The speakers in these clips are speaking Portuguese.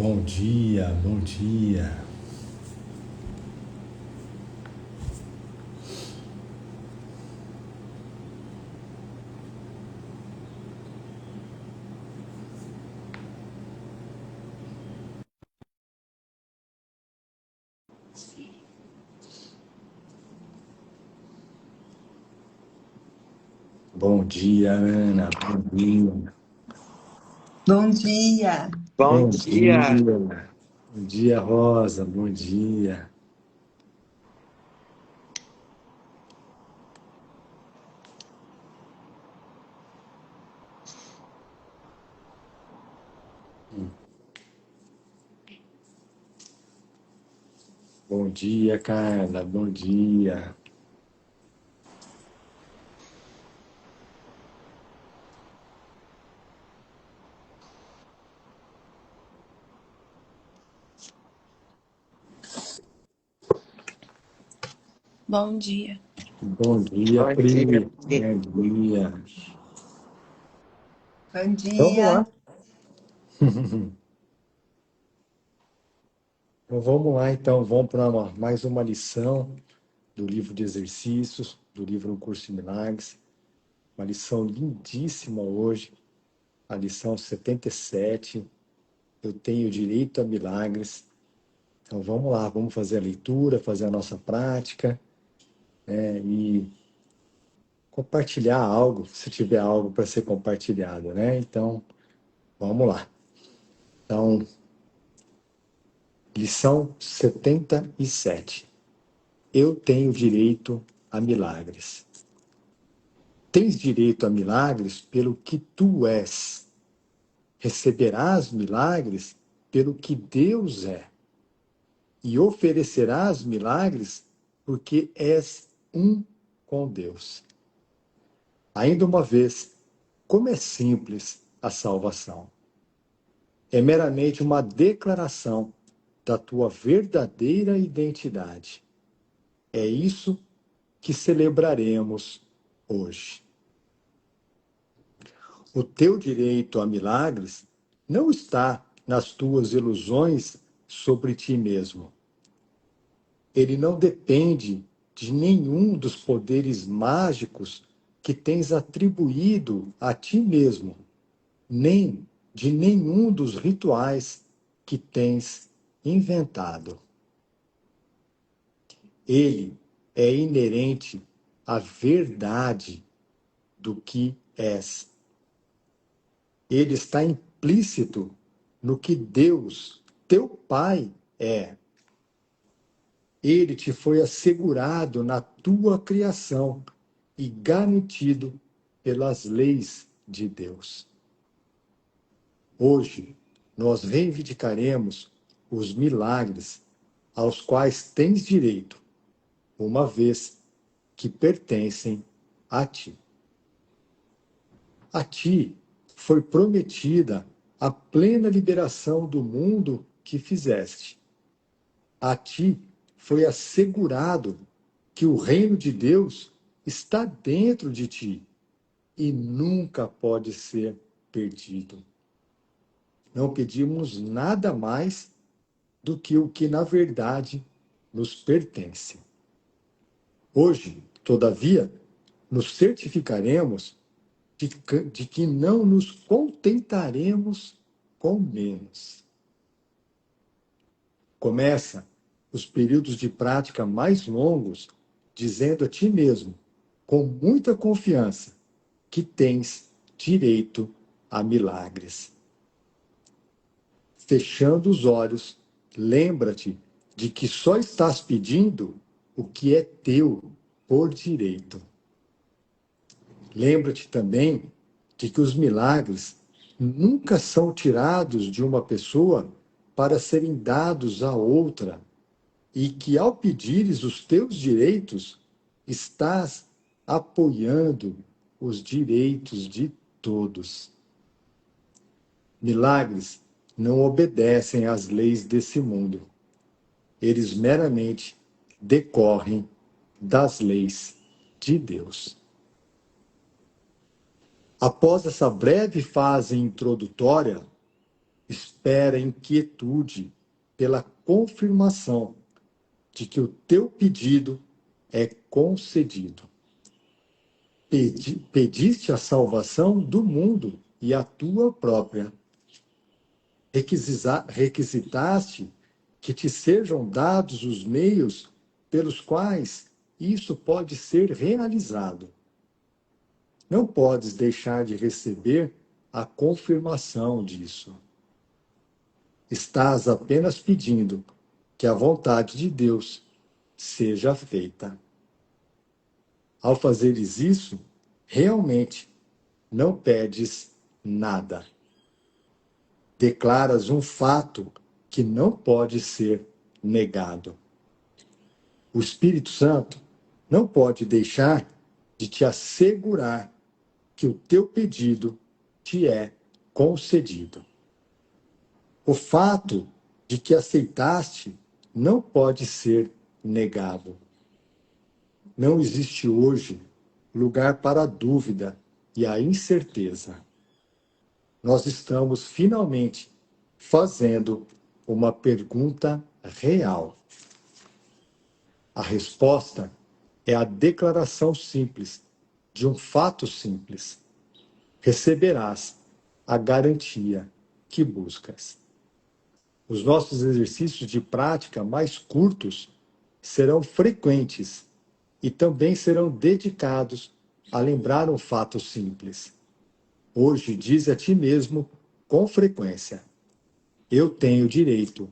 Bom dia, bom dia. Bom dia, Ana. Bom dia. Bom dia. Bom Bom dia. dia. Bom dia, Rosa. Bom dia. Bom dia, Carla. Bom dia. Bom dia. Bom dia, Bom dia. Pri. Bom dia. Bom Vamos dia. lá. Então, vamos lá, então. Vamos para mais uma lição do livro de exercícios, do livro Um Curso de Milagres. Uma lição lindíssima hoje. A lição 77. Eu tenho direito a milagres. Então vamos lá, vamos fazer a leitura, fazer a nossa prática, e compartilhar algo, se tiver algo para ser compartilhado, né? Então, vamos lá. Então, lição 77. Eu tenho direito a milagres. Tens direito a milagres pelo que tu és. Receberás milagres pelo que Deus é. E oferecerás milagres porque és um com Deus. Ainda uma vez, como é simples a salvação. É meramente uma declaração da tua verdadeira identidade. É isso que celebraremos hoje. O teu direito a milagres não está nas tuas ilusões sobre ti mesmo. Ele não depende de nenhum dos poderes mágicos que tens atribuído a ti mesmo, nem de nenhum dos rituais que tens inventado. Ele é inerente à verdade do que és. Ele está implícito no que Deus, teu Pai, é. Ele te foi assegurado na tua criação e garantido pelas leis de Deus. Hoje, nós reivindicaremos os milagres aos quais tens direito, uma vez que pertencem a ti. A ti foi prometida a plena liberação do mundo que fizeste. A ti foi assegurado que o reino de Deus está dentro de ti e nunca pode ser perdido. Não pedimos nada mais do que o que, na verdade, nos pertence. Hoje, todavia, nos certificaremos de que não nos contentaremos com menos. Começa os períodos de prática mais longos dizendo a ti mesmo, com muita confiança, que tens direito a milagres. Fechando os olhos, lembra-te de que só estás pedindo o que é teu por direito. Lembra-te também de que os milagres nunca são tirados de uma pessoa para serem dados a outra, e que ao pedires os teus direitos, estás apoiando os direitos de todos. Milagres não obedecem às leis desse mundo. Eles meramente decorrem das leis de Deus. Após essa breve fase introdutória, espera em quietude pela confirmação de que o teu pedido é concedido. Pediste a salvação do mundo e a tua própria. Requisitaste que te sejam dados os meios pelos quais isso pode ser realizado. Não podes deixar de receber a confirmação disso. Estás apenas pedindo que a vontade de Deus seja feita. Ao fazeres isso, realmente não pedes nada. Declaras um fato que não pode ser negado. O Espírito Santo não pode deixar de te assegurar que o teu pedido te é concedido. O fato de que aceitaste não pode ser negado. Não existe hoje lugar para a dúvida e a incerteza. Nós estamos finalmente fazendo uma pergunta real. A resposta é a declaração simples de um fato simples. Receberás a garantia que buscas. Os nossos exercícios de prática mais curtos serão frequentes e também serão dedicados a lembrar um fato simples. Hoje, diz a ti mesmo com frequência: eu tenho direito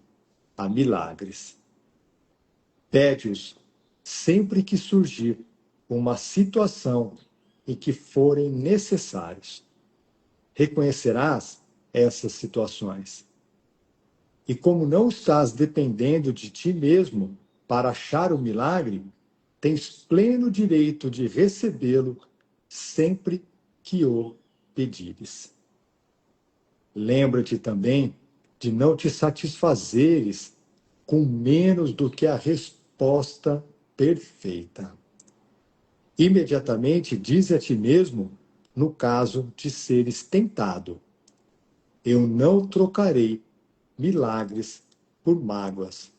a milagres. Pede-os sempre que surgir uma situação em que forem necessários. Reconhecerás essas situações. E como não estás dependendo de ti mesmo para achar o milagre, tens pleno direito de recebê-lo sempre que o pedires. Lembra-te também de não te satisfazeres com menos do que a resposta perfeita. Imediatamente dize a ti mesmo, no caso de seres tentado: eu não trocarei milagres por mágoas.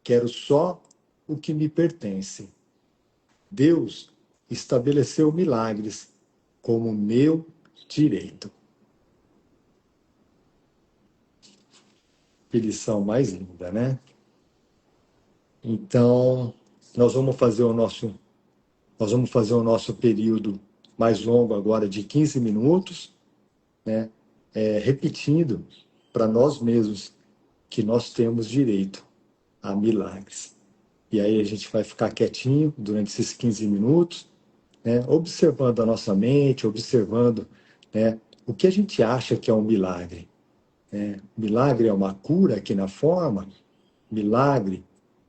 Quero só o que me pertence. Deus estabeleceu milagres como meu direito. Que lição mais linda, né? Então, nós vamos fazer o nosso período mais longo agora de 15 minutos, né? Repetindo para nós mesmos que nós temos direito a milagres. E aí a gente vai ficar quietinho durante esses 15 minutos, né? Observando a nossa mente, observando, né, o que a gente acha que é um milagre. Milagre é uma cura aqui na forma? Milagre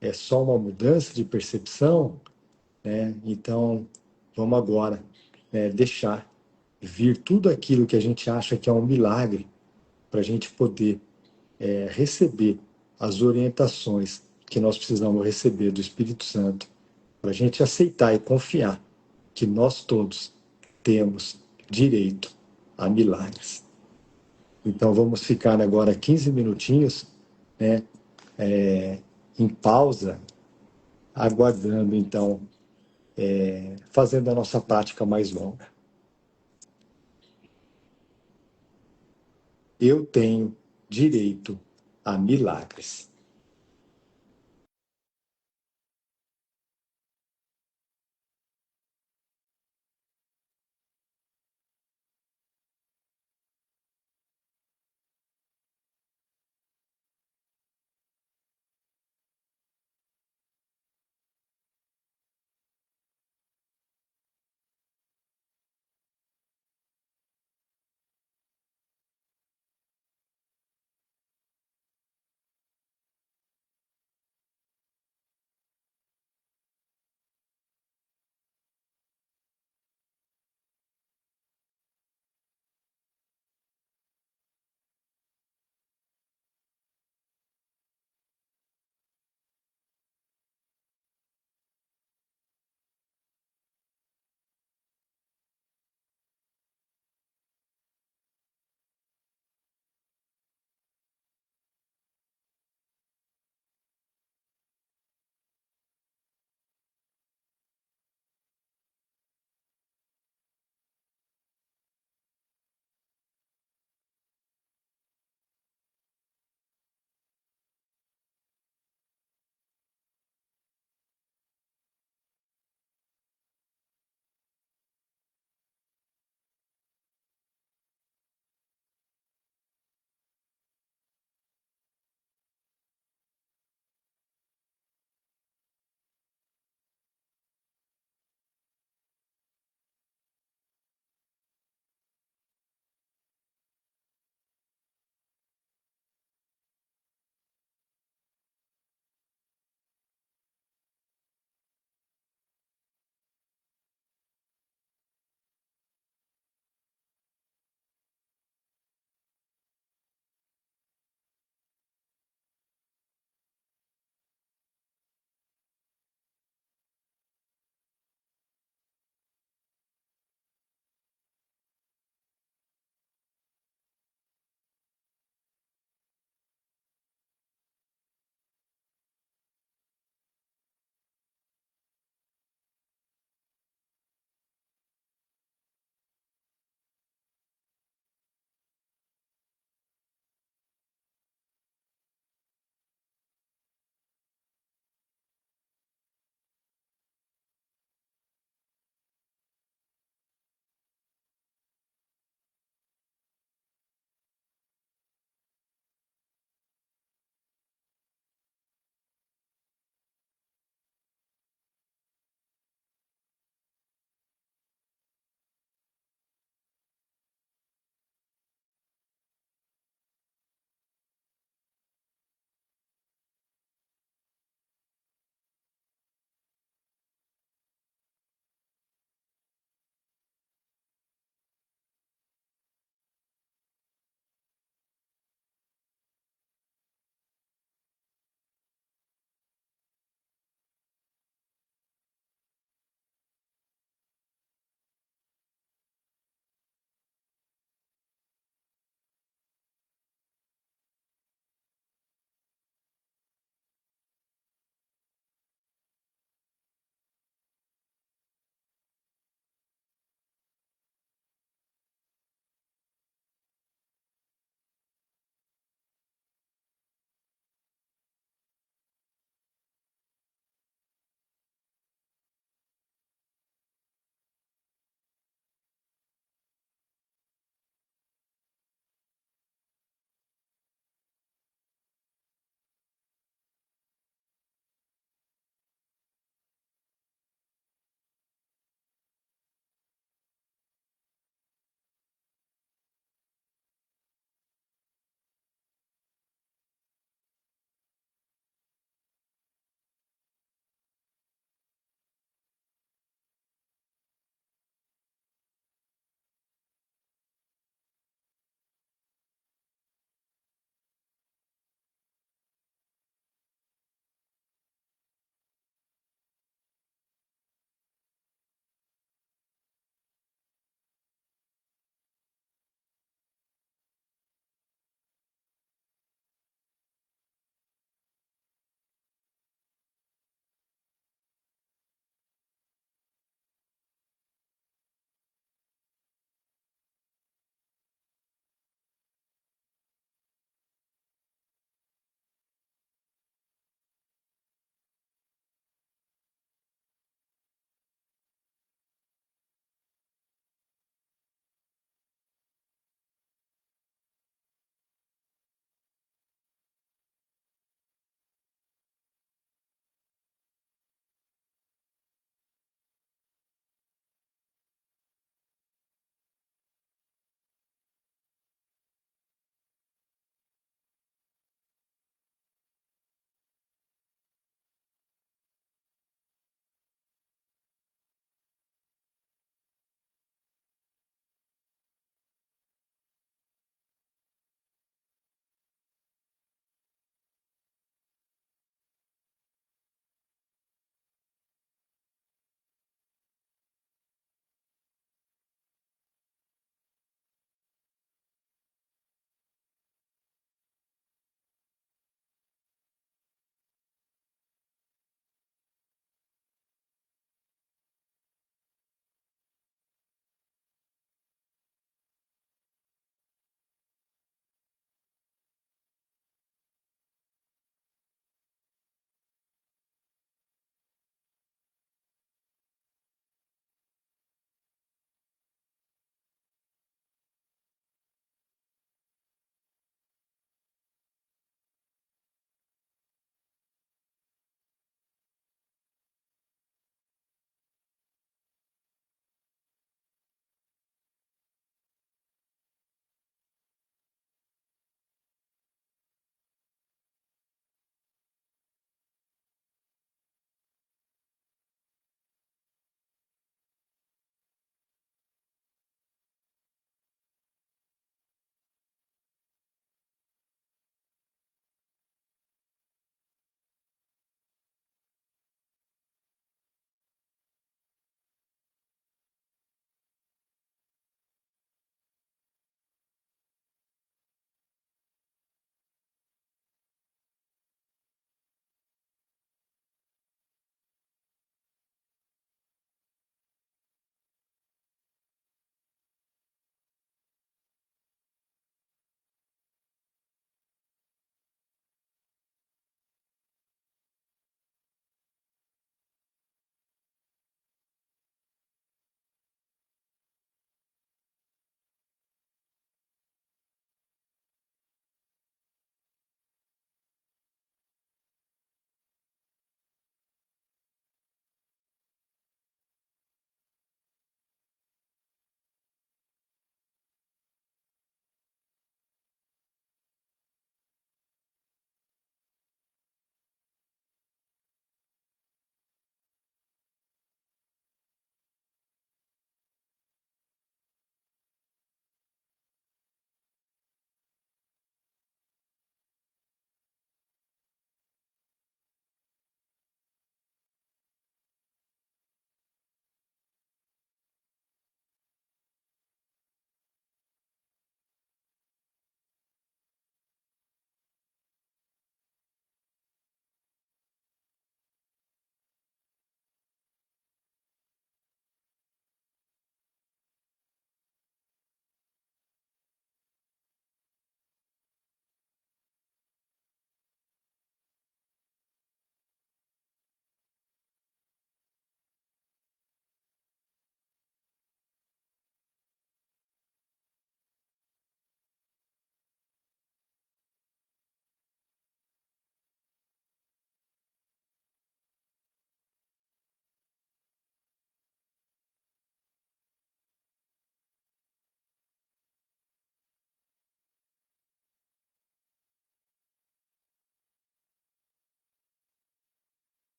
é só uma mudança de percepção? Então, vamos agora, deixar vir tudo aquilo que a gente acha que é um milagre para a gente poder receber as orientações que nós precisamos receber do Espírito Santo, para a gente aceitar e confiar que nós todos temos direito a milagres. Então, vamos ficar agora 15 minutinhos, né, em pausa, aguardando, então, fazendo a nossa prática mais longa. Eu tenho direito a milagres.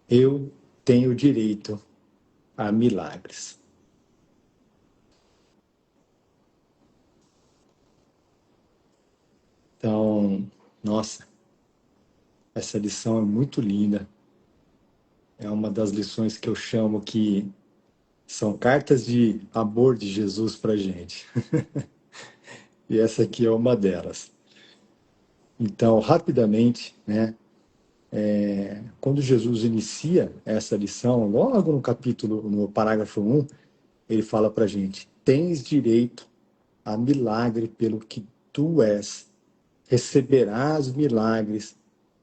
Eu tenho direito a milagres. Então, nossa, essa lição é muito linda. É uma das lições que eu chamo que são cartas de amor de Jesus para a gente. E essa aqui é uma delas. Então, rapidamente, né, quando Jesus inicia essa lição, logo no capítulo, no parágrafo 1, ele fala para a gente: tens direito a milagre pelo que tu és, receberás milagres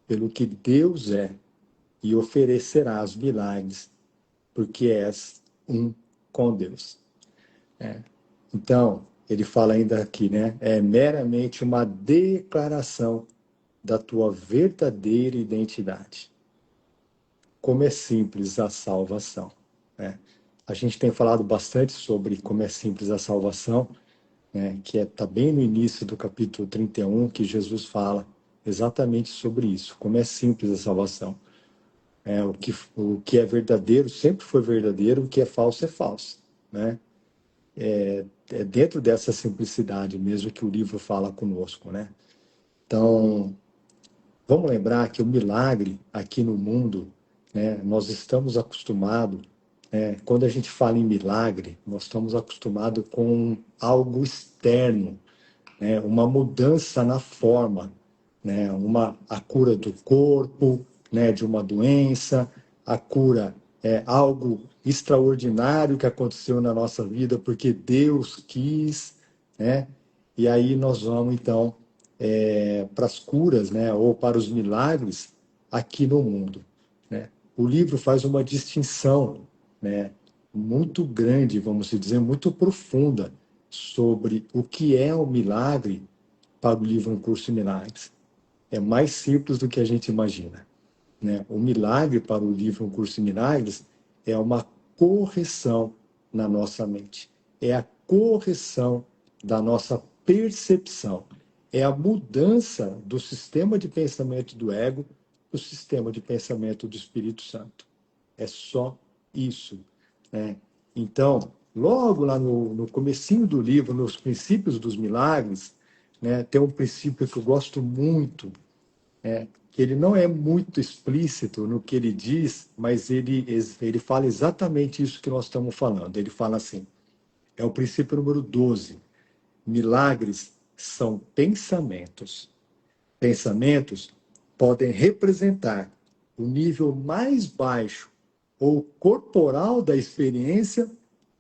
pelo que Deus é, e oferecerás milagres porque és um com Deus. Então, ele fala ainda aqui, né? É meramente uma declaração da tua verdadeira identidade. Como é simples a salvação, né? A gente tem falado bastante sobre como é simples a salvação, né? Que está bem no início do capítulo 31, que Jesus fala exatamente sobre isso, como é simples a salvação. O que é verdadeiro sempre foi verdadeiro, o que é falso, né? É dentro dessa simplicidade mesmo que o livro fala conosco, né? Então, vamos lembrar que o milagre aqui no mundo, né, nós estamos acostumados, né, quando a gente fala em milagre, nós estamos acostumados com algo externo, né, uma mudança na forma, né, a cura do corpo, né, de uma doença, a cura é algo extraordinário que aconteceu na nossa vida porque Deus quis, né? E aí nós vamos então para as curas, né, ou para os milagres aqui no mundo, né? O livro faz uma distinção, né, muito grande, vamos dizer, muito profunda sobre o que é o milagre para o livro Um Curso em Milagres. É mais simples do que a gente imagina, né? O milagre para o livro Um Curso em Milagres é uma correção na nossa mente. É a correção da nossa percepção. É a mudança do sistema de pensamento do ego para o sistema de pensamento do Espírito Santo. É só isso, né? Então, logo lá no comecinho do livro, nos princípios dos milagres, né, tem um princípio que eu gosto muito, que ele não é muito explícito no que ele diz, mas ele fala exatamente isso que nós estamos falando. Ele fala assim, é o princípio número 12. Milagres são pensamentos. Pensamentos podem representar o nível mais baixo ou corporal da experiência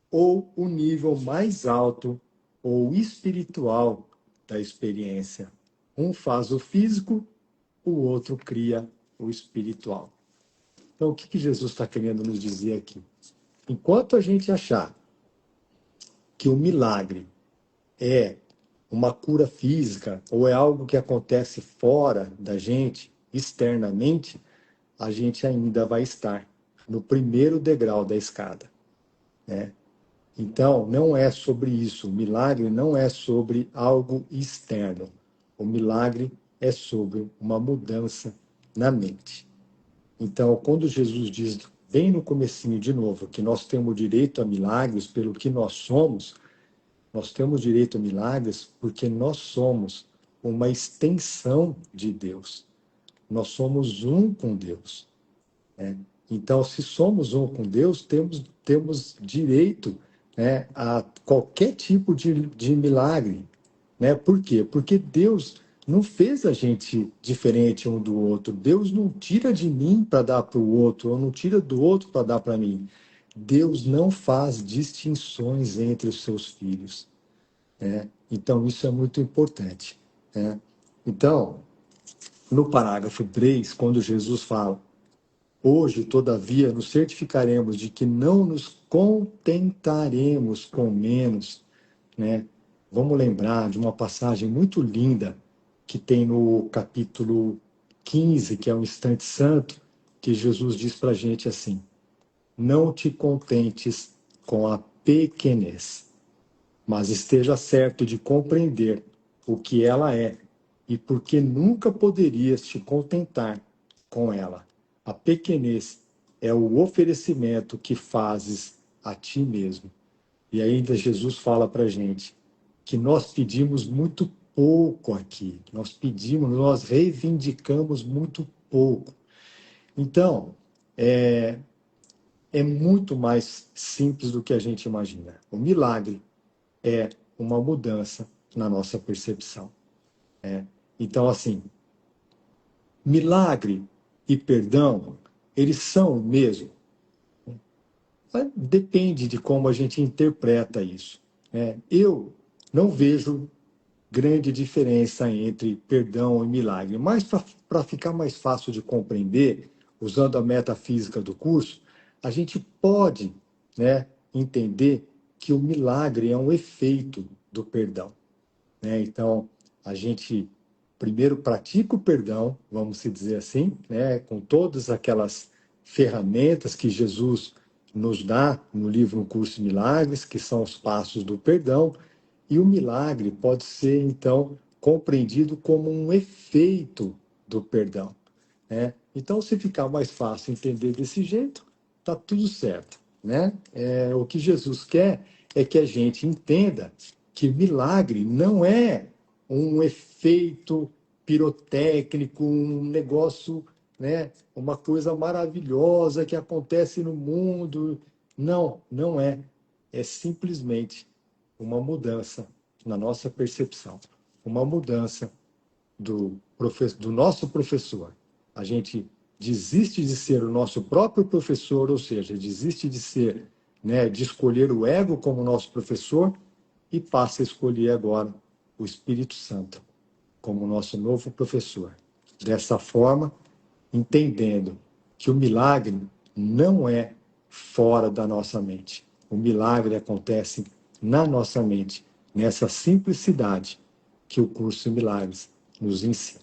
ou o nível mais alto ou espiritual da experiência. Um faz o físico, o outro cria o espiritual. Então, o que Jesus está querendo nos dizer aqui? Enquanto a gente achar que o milagre é uma cura física ou é algo que acontece fora da gente, externamente, a gente ainda vai estar no primeiro degrau da escada, né? Então, não é sobre isso. O milagre não é sobre algo externo. O milagre é sobre uma mudança na mente. Então, quando Jesus diz bem no comecinho de novo que nós temos direito a milagres pelo que nós temos direito a milagres porque nós somos uma extensão de Deus. Nós somos um com Deus, né? Então, se somos um com Deus, temos direito, né, a qualquer tipo de milagre, né? Por quê? Porque Deus não fez a gente diferente um do outro. Deus não tira de mim para dar para o outro, ou não tira do outro para dar para mim. Deus não faz distinções entre os seus filhos, né? Então, isso é muito importante, né? Então, no parágrafo 3, quando Jesus fala: hoje, todavia, nos certificaremos de que não nos contentaremos com menos, né? Vamos lembrar de uma passagem muito linda que tem no capítulo 15, que é o instante santo, que Jesus diz para a gente assim: não te contentes com a pequenez, mas esteja certo de compreender o que ela é e porque nunca poderias te contentar com ela. A pequenez é o oferecimento que fazes a ti mesmo. E ainda Jesus fala para a gente que nós pedimos muito pouco aqui. Nós reivindicamos muito pouco. Então, é muito mais simples do que a gente imagina. O milagre é uma mudança na nossa percepção. Então, assim, milagre e perdão, eles são o mesmo. Mas depende de como a gente interpreta isso. Eu não vejo grande diferença entre perdão e milagre, mas para ficar mais fácil de compreender, usando a metafísica do curso, a gente pode, entender que o milagre é um efeito do perdão. Então, a gente primeiro pratica o perdão, vamos se dizer assim, com todas aquelas ferramentas que Jesus nos dá no livro Um Curso de Milagres, que são os passos do perdão, e o milagre pode ser, então, compreendido como um efeito do perdão. Então, se ficar mais fácil entender desse jeito, está tudo certo. O que Jesus quer é que a gente entenda que milagre não é um efeito pirotécnico, um negócio, uma coisa maravilhosa que acontece no mundo. Não, não é. É simplesmente uma mudança na nossa percepção, uma mudança do nosso professor. A gente desiste de ser o nosso próprio professor, ou seja, desiste de ser, de escolher o ego como nosso professor e passa a escolher agora o Espírito Santo como nosso novo professor. Dessa forma, entendendo que o milagre não é fora da nossa mente. O milagre acontece na nossa mente, nessa simplicidade que o curso de Milagres nos ensina.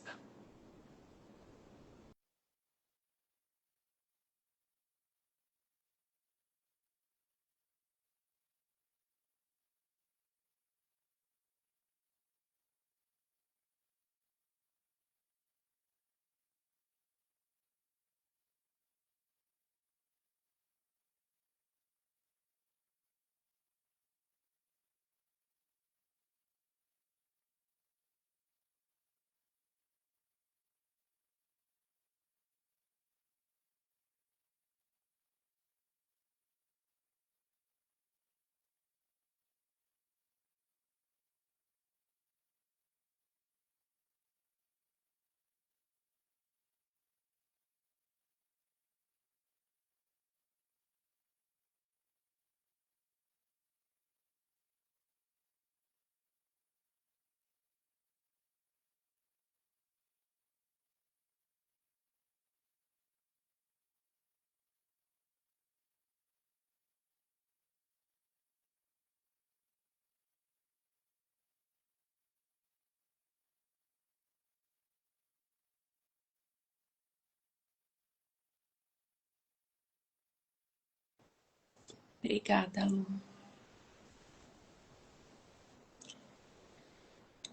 Obrigada, Lu.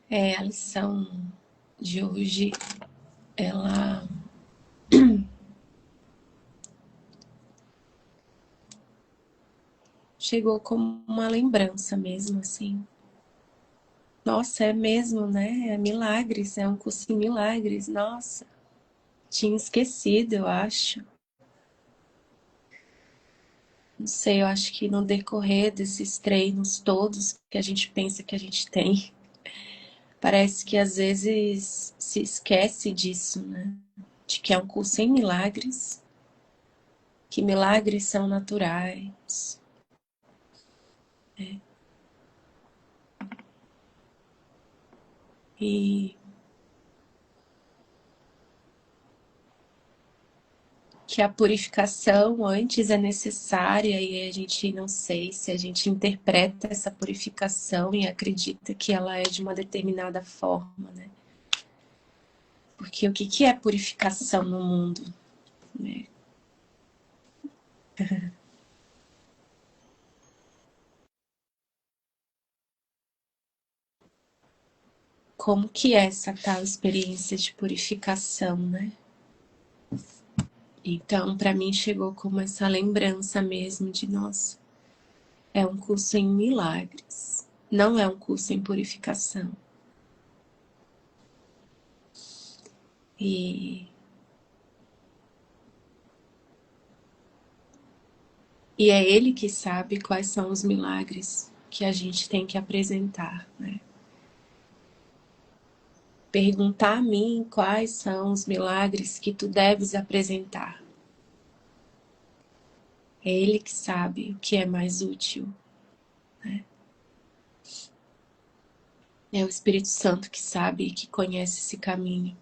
A lição de hoje, ela chegou como uma lembrança mesmo, assim. Nossa, é mesmo, né? É milagres, é um curso em milagres. Nossa, tinha esquecido, eu acho. Não sei, eu acho que no decorrer desses treinos todos que a gente pensa que a gente tem, parece que às vezes se esquece disso, né? De que é um curso em milagres, que milagres são naturais. E que a purificação antes é necessária e a gente não sei se a gente interpreta essa purificação e acredita que ela é de uma determinada forma, né? Porque o que é purificação no mundo, né? Como que é essa tal experiência de purificação, né? Então, para mim, chegou como essa lembrança mesmo de, nossa, é um curso em milagres, não é um curso em purificação. E é Ele que sabe quais são os milagres que a gente tem que apresentar, né? Perguntar a mim quais são os milagres que tu deves apresentar. É Ele que sabe o que é mais útil, né? É o Espírito Santo que sabe e que conhece esse caminho.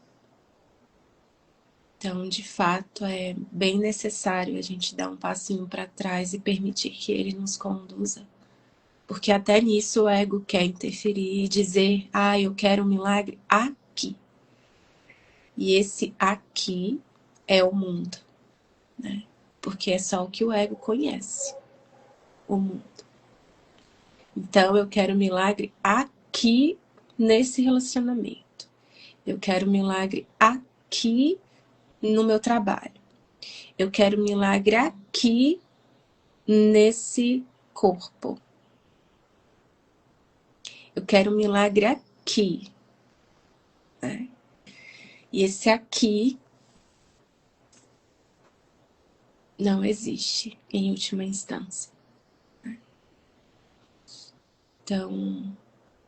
Então, de fato, é bem necessário a gente dar um passinho para trás e permitir que Ele nos conduza. Porque até nisso o ego quer interferir e dizer, eu quero um milagre aqui. E esse aqui é o mundo, né? Porque é só o que o ego conhece, o mundo. Então, eu quero um milagre aqui nesse relacionamento. Eu quero um milagre aqui no meu trabalho. Eu quero um milagre aqui nesse corpo. Eu quero um milagre aqui, né? E esse aqui não existe em última instância. Então,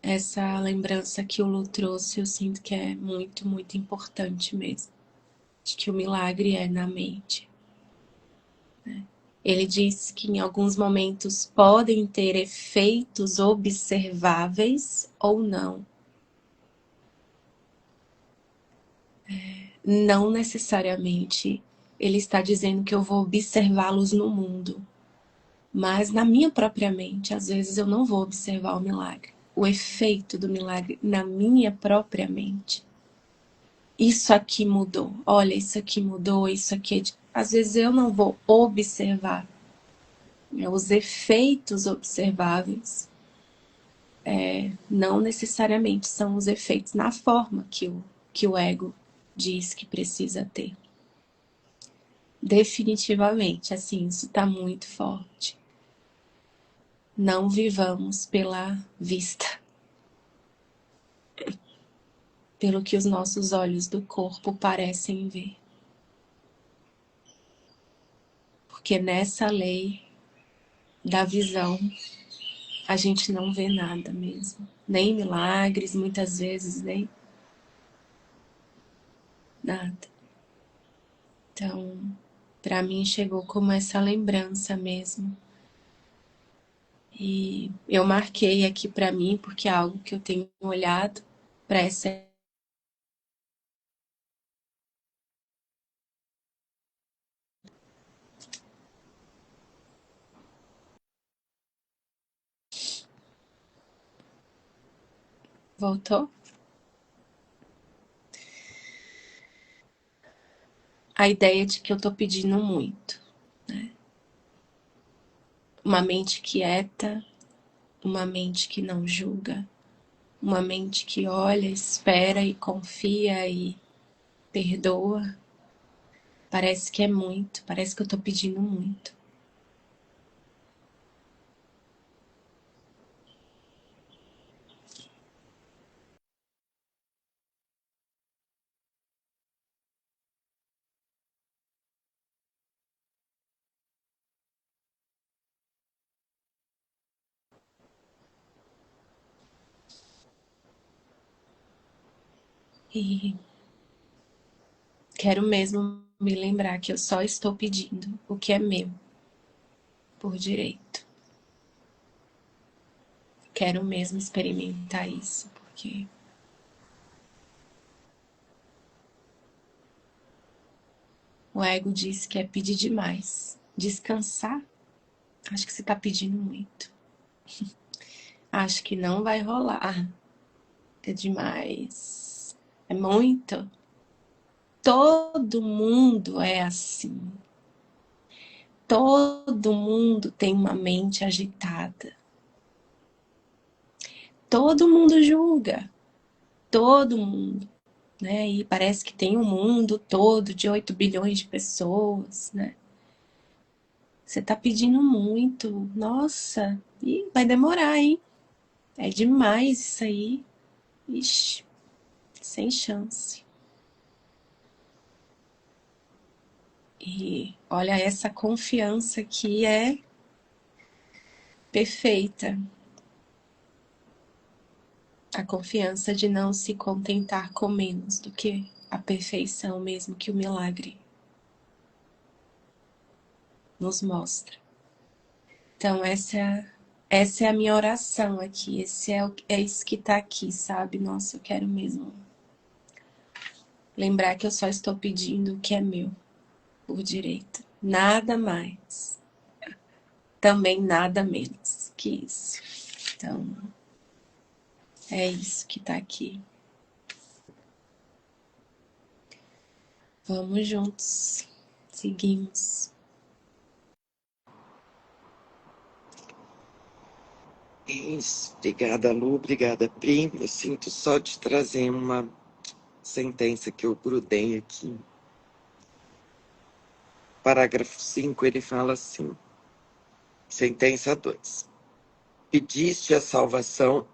essa lembrança que o Lu trouxe, eu sinto que é muito, muito importante mesmo. De que o milagre é na mente. Ele diz que em alguns momentos podem ter efeitos observáveis ou não. Não necessariamente ele está dizendo que eu vou observá-los no mundo. Mas na minha própria mente, às vezes eu não vou observar o milagre. O efeito do milagre na minha própria mente. Isso aqui mudou. Olha, isso aqui mudou, isso aqui... Às vezes eu não vou observar os efeitos observáveis. Não necessariamente são os efeitos na forma que o ego diz que precisa ter. Definitivamente, assim, isso está muito forte. Não vivamos pela vista. Pelo que os nossos olhos do corpo parecem ver. Porque nessa lei da visão, a gente não vê nada mesmo. Nem milagres, muitas vezes, nem nada. Então, para mim chegou como essa lembrança mesmo. E eu marquei aqui para mim, porque é algo que eu tenho olhado para essa... Voltou? A ideia de que eu tô pedindo muito, né? Uma mente quieta, uma mente que não julga, uma mente que olha, espera e confia e perdoa. Parece que é muito, parece que eu tô pedindo muito. E quero mesmo me lembrar que eu só estou pedindo o que é meu, por direito. Quero mesmo experimentar isso, porque o ego diz que é pedir demais. Descansar, acho que você tá pedindo muito. Acho que não vai rolar. É demais. É muito. Todo mundo é assim. Todo mundo tem uma mente agitada. Todo mundo julga. Todo mundo. né? E parece que tem um mundo todo de 8 bilhões de pessoas, né? Você tá pedindo muito, nossa, e vai demorar, hein? É demais isso aí. Ixi, sem chance. E olha, essa confiança aqui é perfeita. A confiança de não se contentar com menos do que a perfeição mesmo que o milagre nos mostra. Então essa é a minha oração aqui, é isso que tá aqui, sabe? Nossa, eu quero mesmo lembrar que eu só estou pedindo o que é meu, por direito. Nada mais. Também nada menos que isso. Então, é isso que tá aqui. Vamos juntos. Seguimos. Isso. Obrigada, Lu. Obrigada, Pri. Eu sinto só de trazer uma sentença que eu grudei aqui. Parágrafo 5, ele fala assim. Sentença 2. Pediste a salvação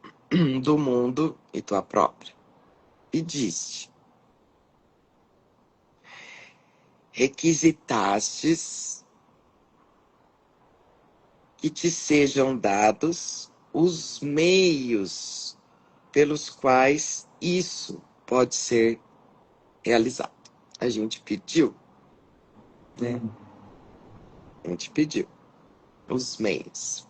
do mundo e tua própria. Pediste. Requisitastes que te sejam dados os meios pelos quais isso pode ser realizado. A gente pediu, né? A gente pediu os meios.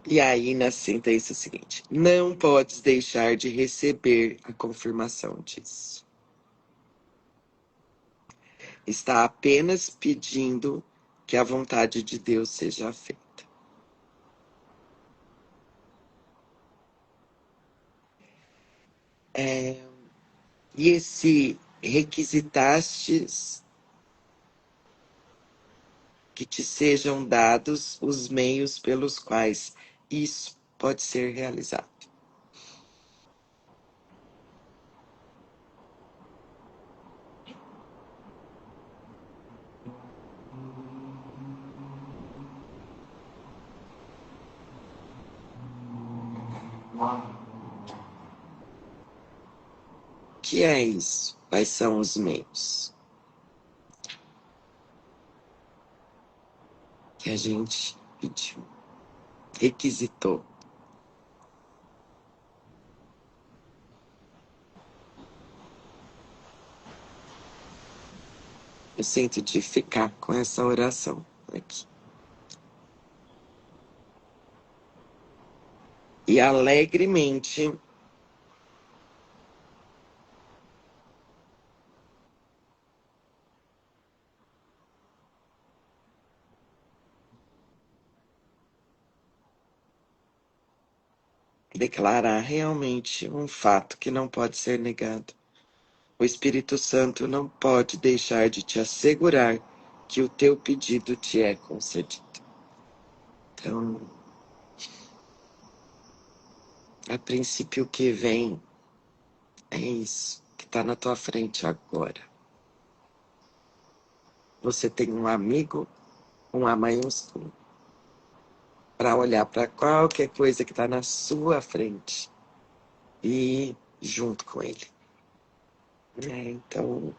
E aí, na sentença seguinte, não podes deixar de receber a confirmação disso. Está apenas pedindo que a vontade de Deus seja feita. E esse requisitastes que te sejam dados os meios pelos quais isso pode ser realizado. O que é isso? Quais são os meios? Que a gente pediu, requisitou. Eu sinto de ficar com essa oração aqui. E alegremente declarar realmente um fato que não pode ser negado. O Espírito Santo não pode deixar de te assegurar que o teu pedido te é concedido. Então, a princípio o que vem é isso que está na tua frente agora. Você tem um amigo, um A maiúsculo, para olhar para qualquer coisa que está na sua frente e ir junto com ele. Então,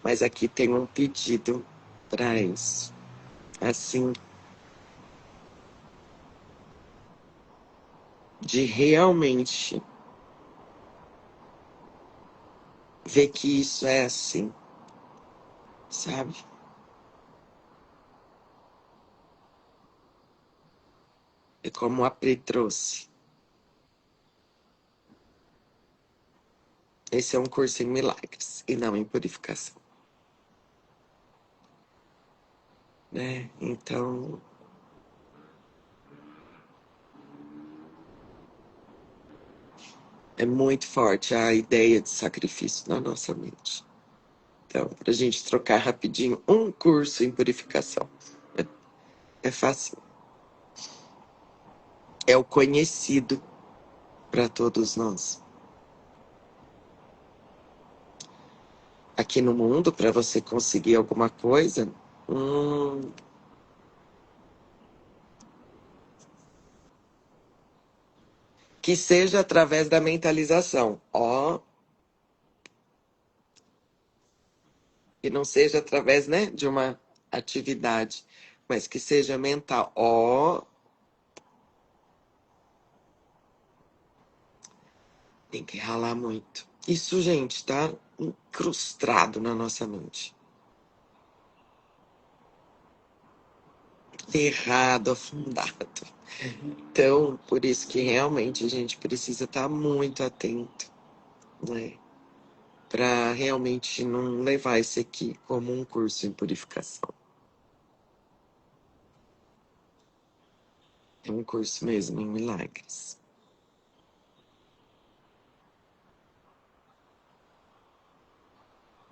mas aqui tem um pedido para isso. Assim, de realmente ver que isso é assim, sabe? É como a Pri trouxe. Esse é um curso em milagres e não em purificação. Né? Então, é muito forte a ideia de sacrifício na nossa mente. Então, para a gente trocar rapidinho um curso em purificação. É fácil. É o conhecido para todos nós. Aqui no mundo, para você conseguir alguma coisa, que seja através da mentalização, ó, que não seja através, né, de uma atividade, mas que seja mental, ó, tem que ralar muito. Isso, gente, tá incrustado na nossa mente. Errado, afundado. Então, por isso que realmente a gente precisa estar muito atento, né? Para realmente não levar isso aqui como um curso em purificação. É um curso mesmo em milagres.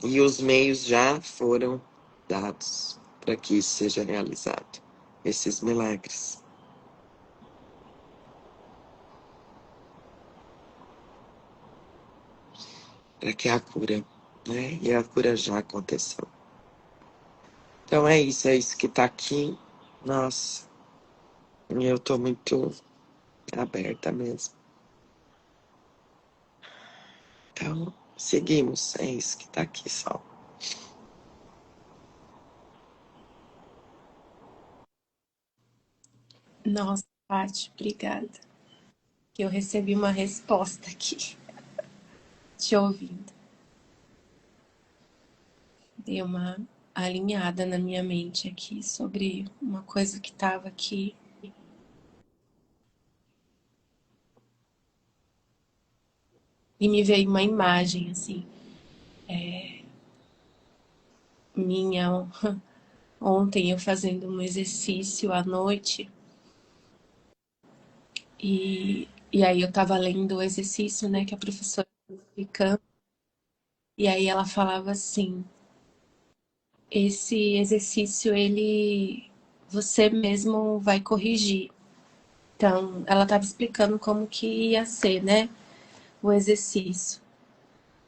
E os meios já foram dados para que isso seja realizado. Esses milagres. Para que a cura, né? E a cura já aconteceu. Então é isso que tá aqui. Nossa, eu tô muito aberta mesmo. Então, seguimos. É isso que tá aqui só. Nossa, Paty, obrigada. Que eu recebi uma resposta aqui, te ouvindo. Dei uma alinhada na minha mente aqui sobre uma coisa que estava aqui. E me veio uma imagem, assim, minha. Ontem eu fazendo um exercício à noite. E aí eu tava lendo o exercício, né, que a professora estava explicando. E aí ela falava assim: esse exercício, você mesmo vai corrigir. Então, ela estava explicando como que ia ser, né, o exercício.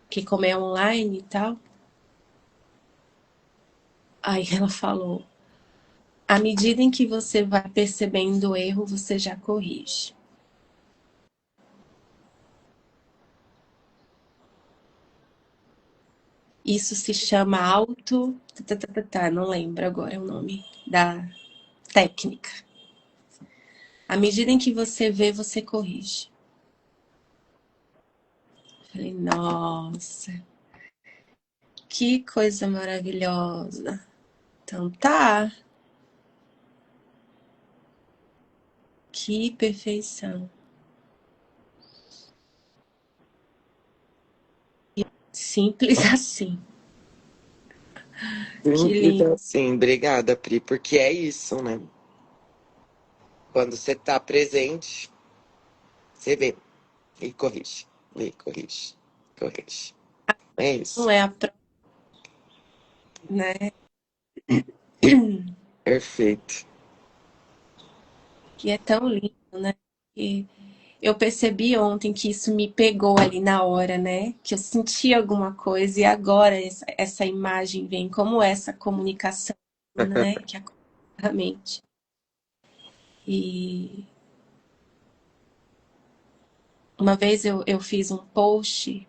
Que como é online e tal. Aí ela falou: à medida em que você vai percebendo o erro, você já corrige. Isso se chama não lembro agora o nome da técnica. À medida em que você vê, você corrige. Falei, nossa, que coisa maravilhosa. Então tá. Que perfeição. Simples assim. Que Simples lindo. assim. Obrigada, Pri, porque é isso, né? Quando você tá presente, você vê e corrige. E corrige. Corrige. É Não isso. é a prova, né? Perfeito. Que é tão lindo, né? E eu percebi ontem que isso me pegou ali na hora, né? Que eu senti alguma coisa e agora essa imagem vem como essa comunicação, né? Que acontece na mente. E uma vez eu fiz um post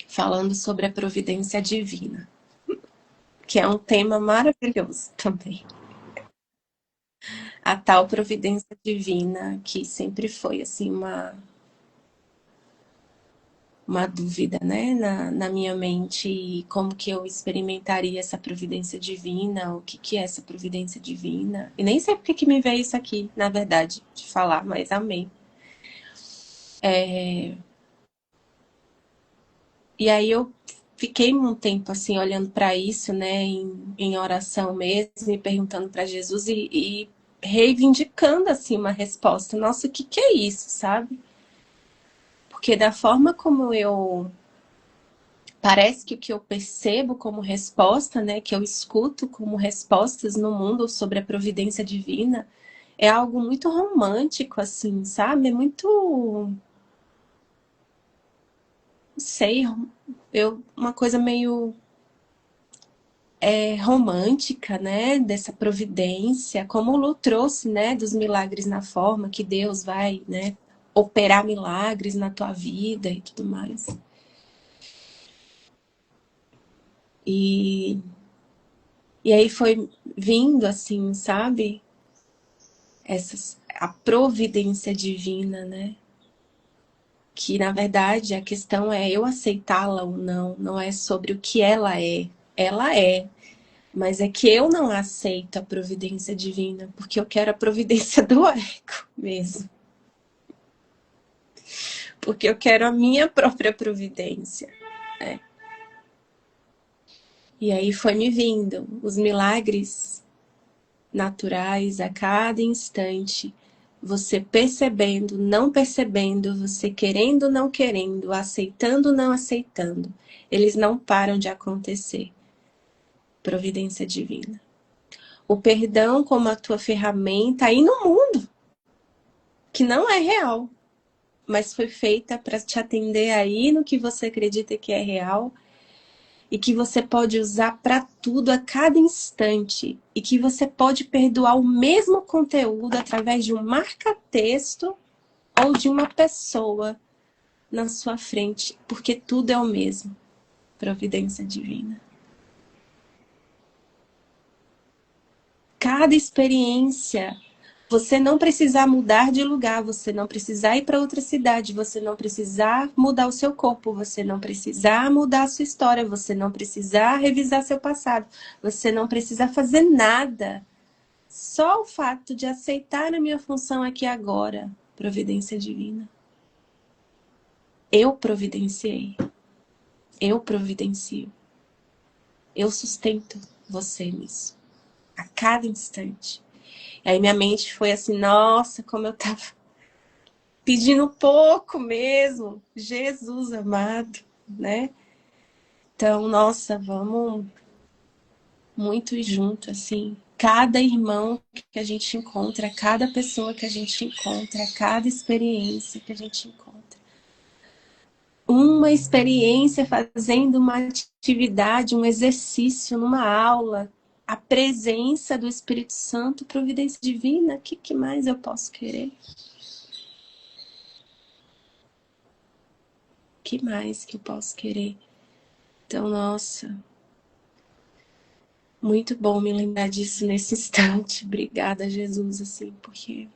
falando sobre a providência divina, que é um tema maravilhoso também. A tal providência divina que sempre foi assim uma dúvida, né, na minha mente, e como que eu experimentaria essa providência divina, o que é essa providência divina. E nem sei porque que me veio isso aqui, na verdade, de falar, mas amém. E aí eu fiquei um tempo assim, olhando para isso, né, em oração mesmo, e perguntando para Jesus e reivindicando assim uma resposta. Nossa, o que é isso, sabe? Porque da forma como eu parece que o que eu percebo como resposta, né, que eu escuto como respostas no mundo sobre a providência divina, é algo muito romântico, assim, sabe? É muito. sei, uma coisa meio romântica, né, dessa providência, como o Lu trouxe, né, dos milagres na forma que Deus vai, né, operar milagres na tua vida e tudo mais. E aí foi vindo assim, sabe? A providência divina, né? Que na verdade a questão é eu aceitá-la ou não, não é sobre o que ela é. Ela é, mas é que eu não aceito a providência divina, porque eu quero a providência do eco mesmo. Porque eu quero a minha própria providência. Né? E aí foi me vindo os milagres naturais a cada instante, você percebendo, não percebendo, você querendo, não querendo, aceitando, não aceitando. Eles não param de acontecer. Providência divina. O perdão como a tua ferramenta aí no mundo, que não é real, mas foi feita para te atender aí no que você acredita que é real e que você pode usar para tudo a cada instante e que você pode perdoar o mesmo conteúdo através de um marca-texto ou de uma pessoa na sua frente, porque tudo é o mesmo. Providência divina. Cada experiência, você não precisar mudar de lugar, você não precisar ir para outra cidade, você não precisar mudar o seu corpo, você não precisar mudar a sua história, você não precisar revisar seu passado, você não precisa fazer nada. Só o fato de aceitar a minha função aqui agora, providência divina. Eu providenciei. Eu providencio. Eu sustento você nisso. A cada instante. E aí minha mente foi assim, nossa, como eu tava pedindo pouco mesmo. Jesus amado, né? Então, nossa, vamos muito ir junto, assim. Cada irmão que a gente encontra, cada pessoa que a gente encontra, cada experiência que a gente encontra. Uma experiência fazendo uma atividade, um exercício, numa aula, a presença do Espírito Santo, providência divina, o que mais eu posso querer? O que mais que eu posso querer? Então, nossa, muito bom me lembrar disso nesse instante. Obrigada, Jesus, assim, porque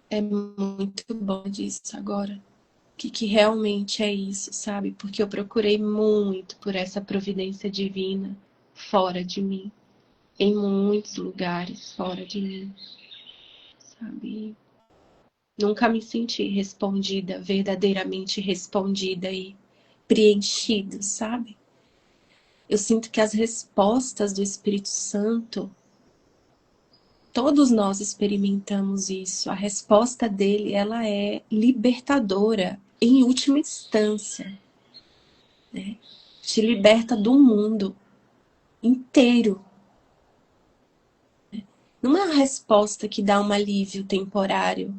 é muito bom disso agora. O que realmente é isso, sabe? Porque eu procurei muito por essa providência divina fora de mim. Em muitos lugares fora de mim, sabe? Nunca me senti respondida, verdadeiramente respondida e preenchida, sabe? Eu sinto que as respostas do Espírito Santo, todos nós experimentamos isso. A resposta dele, ela é libertadora, em última instância, né? Te liberta do mundo inteiro. Não é uma resposta que dá um alívio temporário.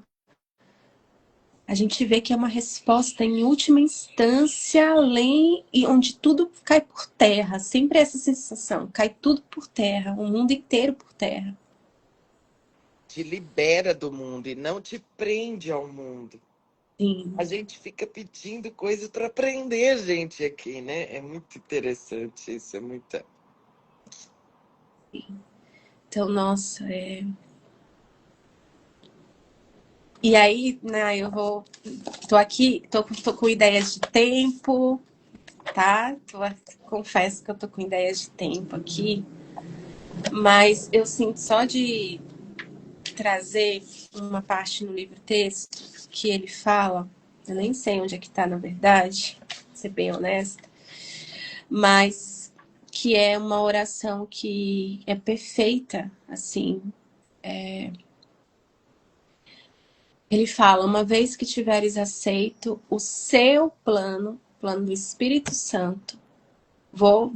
A gente vê que é uma resposta em última instância, além e onde tudo cai por terra. Sempre essa sensação, cai tudo por terra, o mundo inteiro por terra. Te libera do mundo e não te prende ao mundo. Sim. A gente fica pedindo coisas para prender a gente aqui, né? É muito interessante isso, é muito... Então, nossa, E aí, né, tô aqui, tô com ideias de tempo, tá? Confesso que eu tô com ideias de tempo aqui, mas eu sinto só de trazer uma parte no livro-texto que ele fala, eu nem sei onde é que tá, na verdade, pra ser bem honesta, mas que é uma oração que é perfeita, assim. Ele fala, uma vez que tiveres aceito o seu plano do Espírito Santo, vou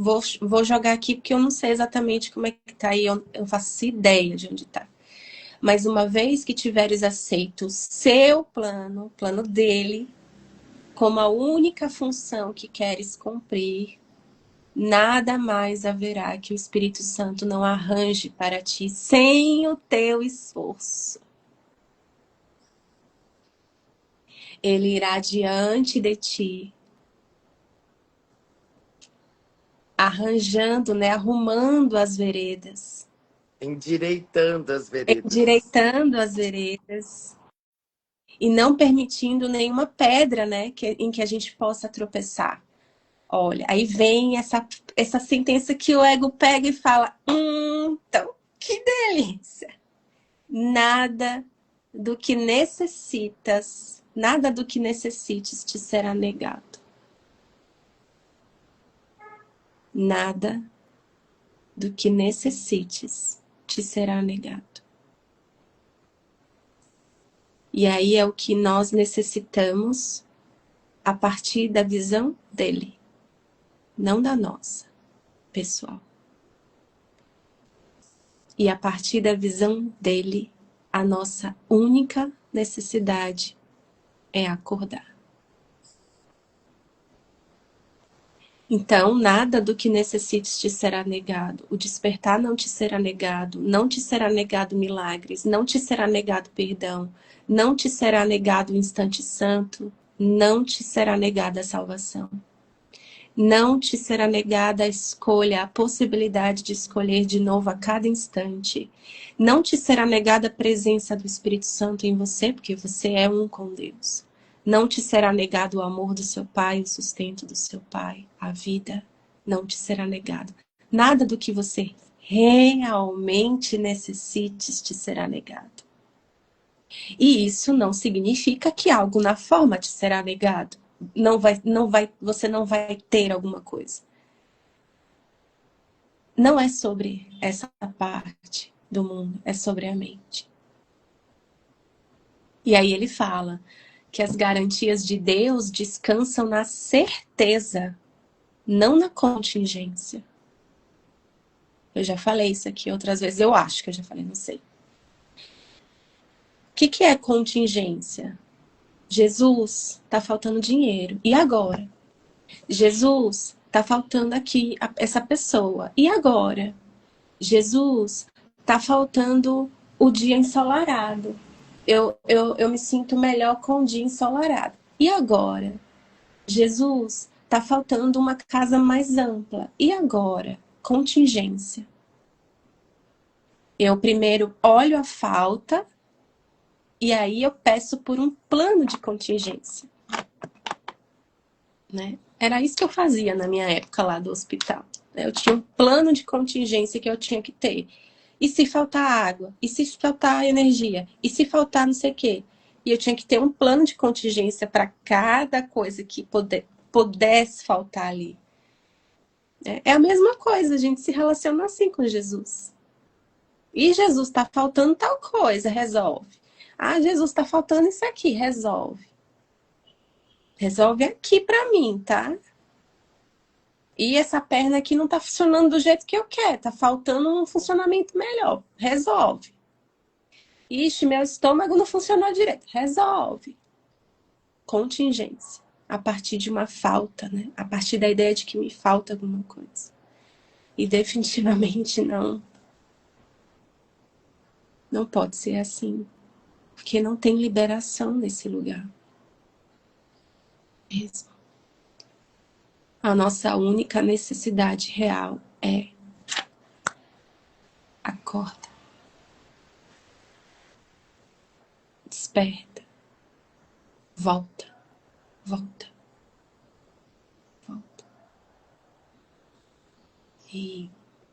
jogar aqui porque eu não sei exatamente como é que tá aí, eu não faço ideia de onde tá. Mas uma vez que tiveres aceito o seu plano, o plano dele, como a única função que queres cumprir, nada mais haverá que o Espírito Santo não arranje para ti sem o teu esforço. Ele irá diante de ti, arranjando, né, arrumando as veredas, Endireitando as veredas. endireitando as veredas e não permitindo nenhuma pedra, né, em que a gente possa tropeçar. Olha, aí vem essa sentença que o ego pega e fala: então, que delícia! Nada do que necessitas, nada do que necessites te será negado. Nada do que necessites te será negado. E aí é o que nós necessitamos a partir da visão dele, não da nossa, pessoal. E a partir da visão dele, a nossa única necessidade é acordar. Então, nada do que necessites te será negado. O despertar não te será negado. Não te será negado milagres. Não te será negado perdão. Não te será negado o instante santo. Não te será negada a salvação. Não te será negada a escolha, a possibilidade de escolher de novo a cada instante. Não te será negada a presença do Espírito Santo em você, porque você é um com Deus. Não te será negado o amor do seu pai, o sustento do seu pai, a vida. Não te será negado. Nada do que você realmente necessites te será negado. E isso não significa que algo na forma te será negado. Você não vai ter alguma coisa. Não é sobre essa parte do mundo, é sobre a mente. E aí ele fala que as garantias de Deus descansam na certeza, não na contingência. Eu já falei isso aqui outras vezes, eu acho que eu já falei, não sei. O que é contingência? Jesus, tá faltando dinheiro. E agora? Jesus, tá faltando aqui essa pessoa. E agora? Jesus, tá faltando o dia ensolarado. Eu me sinto melhor com o dia ensolarado. E agora? Jesus, tá faltando uma casa mais ampla. E agora? Contingência. Eu primeiro olho a falta e aí eu peço por um plano de contingência. Né? Era isso que eu fazia na minha época lá do hospital. Eu tinha um plano de contingência que eu tinha que ter. E se faltar água? E se faltar energia? E se faltar não sei o quê? E eu tinha que ter um plano de contingência para cada coisa que pudesse faltar ali. É a mesma coisa, a gente se relaciona assim com Jesus. E Jesus, está faltando tal coisa, resolve. Ah, Jesus, está faltando isso aqui, resolve. Resolve aqui para mim, tá? E essa perna aqui não tá funcionando do jeito que eu quero, tá faltando um funcionamento melhor. Resolve. Ixi, meu estômago não funcionou direito. Resolve. Contingência. A partir de uma falta, né? A partir da ideia de que me falta alguma coisa. E definitivamente não pode ser assim. Porque não tem liberação nesse lugar. Mesmo. A nossa única necessidade real é acorda. Desperta. Volta. Volta. Volta. E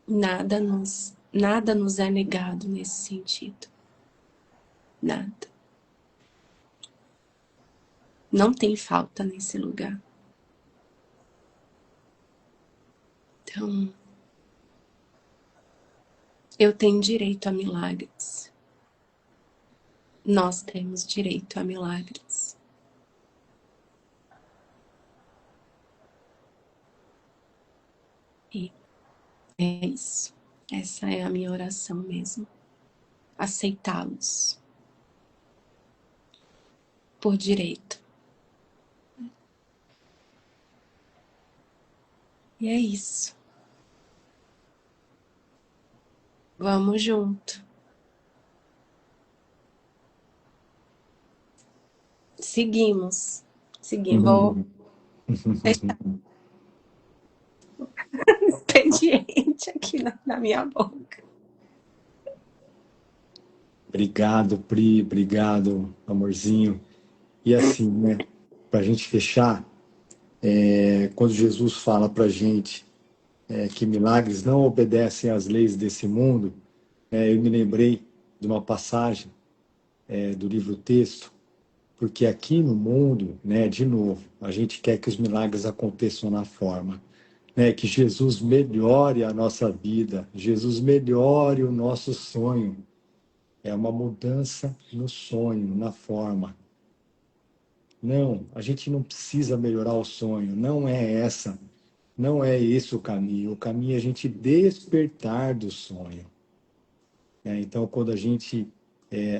nada nos é negado nesse sentido. Nada. Não tem falta nesse lugar. Então, eu tenho direito a milagres. Nós temos direito a milagres. E é isso. Essa é a minha oração mesmo. Aceitá-los por direito. E é isso. Vamos junto. Seguimos. Vou fechar o expediente aqui na minha boca. Obrigado, Pri, obrigado, amorzinho. E assim, né, para a gente fechar, quando Jesus fala para a gente que milagres não obedecem às leis desse mundo, eu me lembrei de uma passagem do livro Texto, porque aqui no mundo, né, de novo, a gente quer que os milagres aconteçam na forma, né, que Jesus melhore a nossa vida, Jesus melhore o nosso sonho. É uma mudança no sonho, na forma. Não, a gente não precisa melhorar o sonho, não é esse o caminho. O caminho é a gente despertar do sonho. Então, quando a gente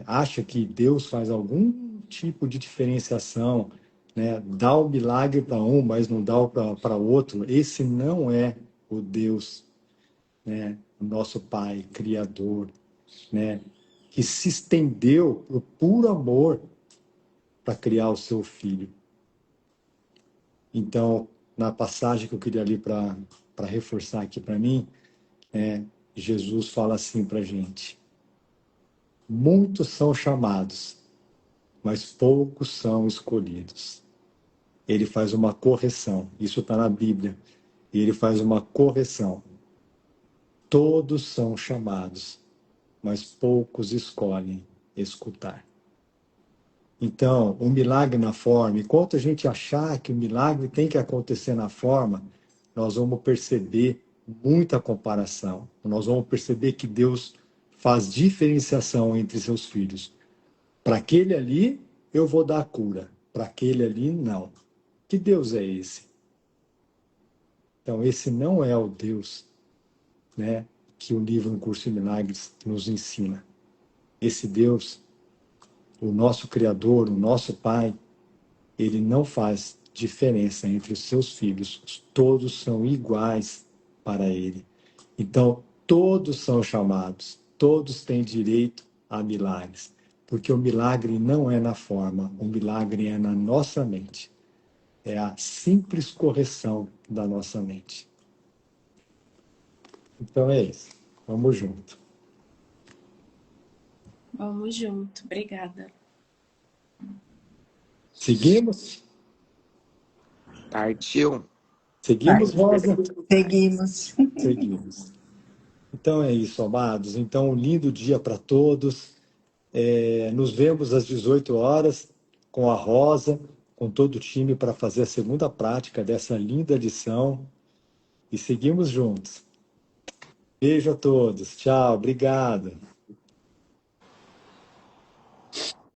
acha que Deus faz algum tipo de diferenciação, né, dá o milagre para um, mas não dá para outro, esse não é o Deus, né, o nosso Pai, Criador, né, que se estendeu por puro amor para criar o seu filho. Então, na passagem que eu queria ler para reforçar aqui para mim, Jesus fala assim para a gente: muitos são chamados, mas poucos são escolhidos. Ele faz uma correção, isso está na Bíblia, e ele faz uma correção. Todos são chamados, mas poucos escolhem escutar. Então, o milagre na forma, enquanto a gente achar que o milagre tem que acontecer na forma, nós vamos perceber muita comparação. Nós vamos perceber que Deus faz diferenciação entre seus filhos. Para aquele ali, eu vou dar a cura. Para aquele ali, não. Que Deus é esse? Então, esse não é o Deus, né, que o livro Um Curso em Milagres nos ensina. Esse Deus, o nosso Criador, o nosso Pai, ele não faz diferença entre os seus filhos. Todos são iguais para ele. Então, todos são chamados, todos têm direito a milagres. Porque o milagre não é na forma, o milagre é na nossa mente. É a simples correção da nossa mente. Então é isso. Vamos junto. Vamos junto. Obrigada. Seguimos? Partiu. Seguimos, Rosa? Seguimos. Seguimos. Então é isso, amados. Então, um lindo dia para todos. Nos vemos às 18 horas com a Rosa, com todo o time, para fazer a segunda prática dessa linda lição. E seguimos juntos. Beijo a todos. Tchau. Obrigado.